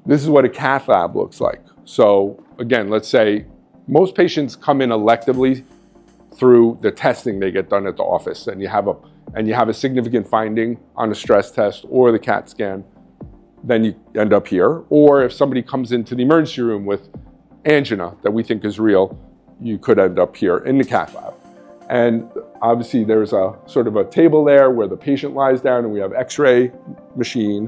This is what a cath lab looks like. So again, let's say most patients come in electively through the testing they get done at the office, and you have a significant finding on a stress test or the CAT scan, then you end up here. Or if somebody comes into the emergency room with angina that we think is real, you could end up here in the cath lab. And obviously there's a sort of a table there where the patient lies down, and we have X-ray machine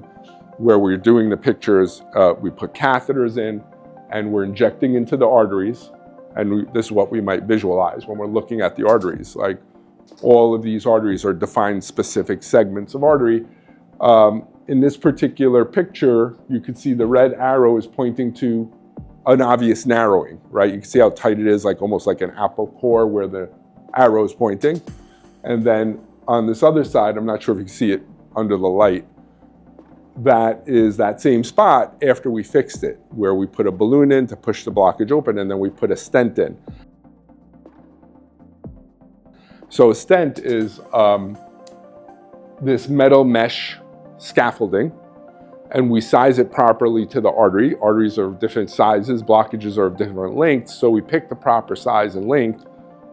where we're doing the pictures. We put catheters in and we're injecting into the arteries. And this is what we might visualize when we're looking at the arteries. Like, all of these arteries are defined specific segments of artery. In this particular picture, you can see the red arrow is pointing to an obvious narrowing, right? You can see how tight it is, like almost like an apple core where the arrow is pointing. And then on this other side, I'm not sure if you can see it under the light, that is that same spot after we fixed it, where we put a balloon in to push the blockage open, and then we put a stent in. So a stent is this metal mesh scaffolding, and we size it properly to the artery. Arteries are of different sizes, blockages are of different lengths, so we pick the proper size and length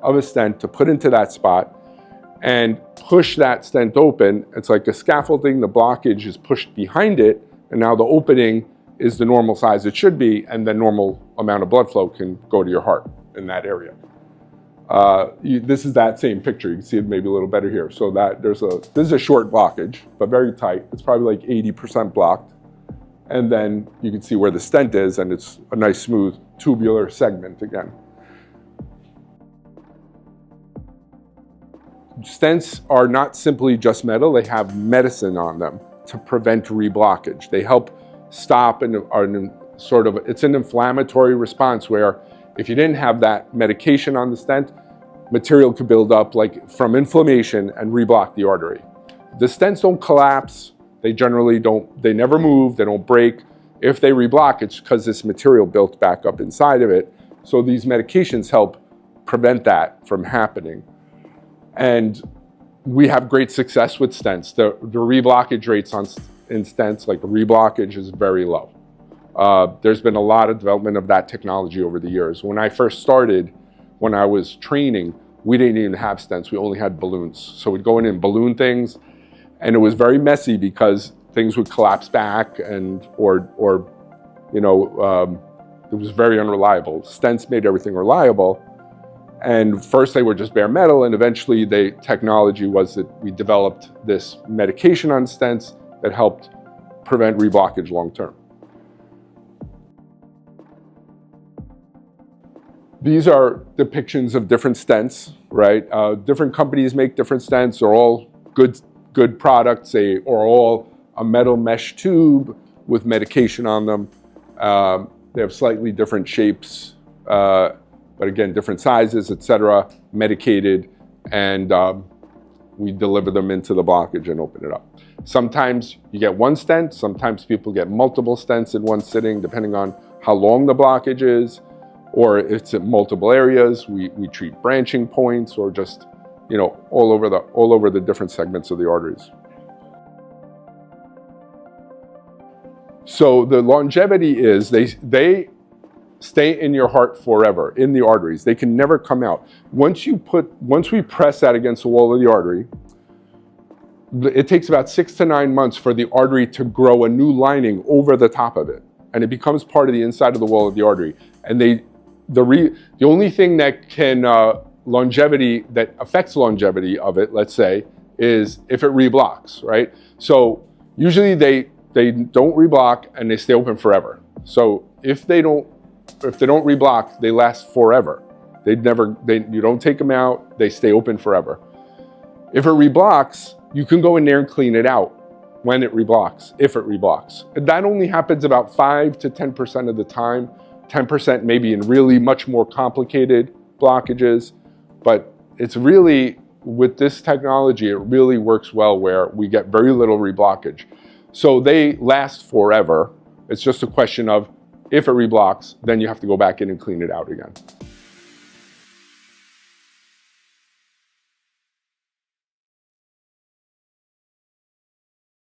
of a stent to put into that spot and push that stent open. It's like a scaffolding, the blockage is pushed behind it, and now the opening is the normal size it should be, and the normal amount of blood flow can go to your heart in that area. This is that same picture. You can see it maybe a little better here. So that this is a short blockage, but very tight. It's probably like 80% blocked. And then you can see where the stent is, and it's a nice smooth tubular segment again. Stents are not simply just metal, they have medicine on them to prevent reblockage. They help stop it's an inflammatory response where if you didn't have that medication on the stent, material could build up like from inflammation and reblock the artery. The stents don't collapse, they never move, they don't break. If they reblock, it's because this material built back up inside of it. So these medications help prevent that from happening. And we have great success with stents. The reblockage rates in stents, like the reblockage, is very low. There's been a lot of development of that technology over the years. When I first started, when I was training, we didn't even have stents, we only had balloons. So we'd go in and balloon things, and it was very messy because things would collapse back or it was very unreliable. Stents made everything reliable. And first they were just bare metal, and eventually the technology was that we developed this medication on stents that helped prevent reblockage long term. These are depictions of different stents, right? Different companies make different stents. They're all good products. They are all a metal mesh tube with medication on them. They have slightly different shapes, but again, different sizes, etc., medicated, and we deliver them into the blockage and open it up. Sometimes you get one stent, sometimes people get multiple stents in one sitting, depending on how long the blockage is, or if it's in multiple areas. We treat branching points, or just, all over the different segments of the arteries. So the longevity is they stay in your heart forever, in the arteries. They can never come out. Once we press that against the wall of the artery, it takes about 6 to 9 months for the artery to grow a new lining over the top of it, and it becomes part of the inside of the wall of the artery. And the only thing that can that affects longevity of it, let's say, is if it reblocks, right? So usually they don't reblock and they stay open forever. So if they don't reblock, they last forever. You don't take them out, they stay open forever. If it reblocks, you can go in there and clean it out when it reblocks, if it reblocks. That only happens about 5 to 10% of the time. 10% maybe in really much more complicated blockages, but it's really, with this technology, it really works well where we get very little reblockage. So they last forever. It's just a question of, if it reblocks, then you have to go back in and clean it out again.